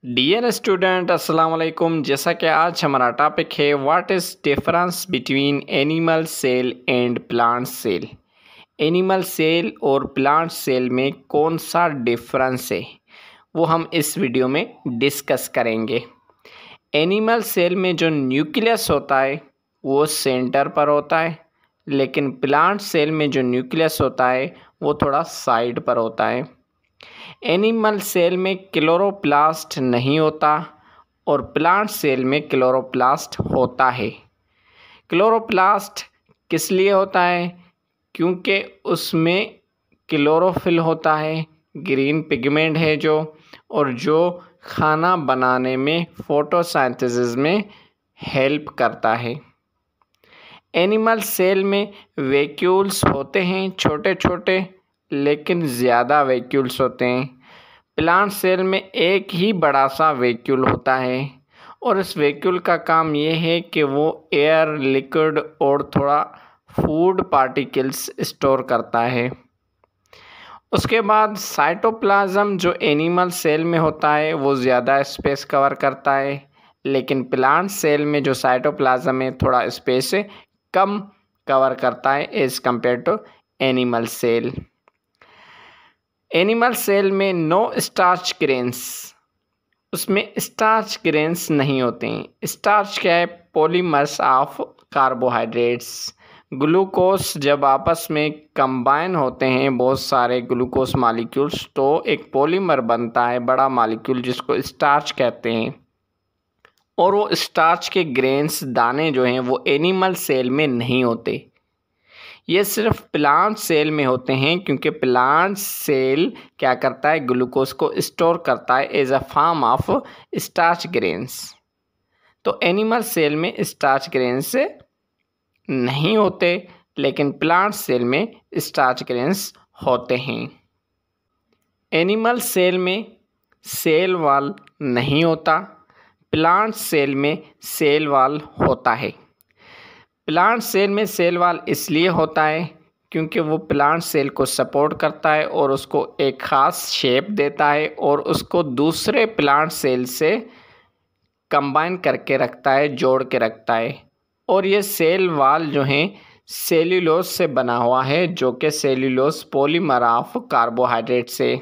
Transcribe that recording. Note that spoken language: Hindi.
डियर स्टूडेंट अस्सलाम वालेकुम। जैसा कि आज हमारा टॉपिक है what is difference between animal cell and plant cell. Animal cell और प्लांट सेल में कौन सा डिफरेंस है वो हम इस वीडियो में डिस्कस करेंगे। एनिमल सेल में जो न्यूक्लियस होता है वो सेंटर पर होता है, लेकिन प्लांट सेल में जो न्यूक्लियस होता है वो थोड़ा साइड पर होता है। एनिमल सेल में क्लोरोप्लास्ट नहीं होता और प्लांट सेल में क्लोरोप्लास्ट होता है। क्लोरोप्लास्ट किस लिए होता है? क्योंकि उसमें क्लोरोफिल होता है, ग्रीन पिगमेंट है जो, और जो खाना बनाने में फोटोसिंथेसिस में हेल्प करता है। एनिमल सेल में वैक्यूल्स होते हैं छोटे छोटे, लेकिन ज़्यादा वैक्यूल्स होते हैं। प्लांट सेल में एक ही बड़ा सा वैक्यूल होता है और इस वैक्यूल का काम ये है कि वो एयर, लिक्विड और थोड़ा फूड पार्टिकल्स स्टोर करता है। उसके बाद साइटोप्लाज्म जो एनिमल सेल में होता है वो ज़्यादा स्पेस कवर करता है, लेकिन प्लांट सेल में जो साइटोप्लाज्म है थोड़ा स्पेस कम कवर करता है as compare to animal cell. Animal cell में नो स्टार्च ग्रेन्स, उसमें स्टार्च ग्रेन्स नहीं होते हैं। स्टार्च क्या है? Polymers of carbohydrates. ग्लूकोज जब आपस में कंबाइन होते हैं बहुत सारे ग्लूकोज मॉलिक्यूल्स, तो एक पॉलीमर बनता है, बड़ा मॉलिक्यूल, जिसको स्टार्च कहते हैं। और वो स्टार्च के ग्रेन्स, दाने जो हैं, वो एनिमल सेल में नहीं होते। ये सिर्फ प्लांट सेल में होते हैं, क्योंकि प्लांट सेल क्या करता है? ग्लूकोज को स्टोर करता है as a form of starch grains. तो एनिमल सेल में स्टार्च ग्रेन्स नहीं होते, लेकिन प्लांट सेल में स्टार्च ग्रेन्स होते हैं। एनिमल सेल में सेल वॉल नहीं होता, प्लांट सेल में सेल वॉल होता है। प्लांट सेल में सेल वॉल इसलिए होता है क्योंकि वो प्लांट सेल को सपोर्ट करता है और उसको एक ख़ास शेप देता है और उसको दूसरे प्लांट सेल से कंबाइन करके रखता है, जोड़ के रखता है। और ये सेल वॉल जो हैं सेल्यूलोज से बना हुआ है, जो कि सेल्यूलोज पॉलीमर ऑफ कार्बोहाइड्रेट से।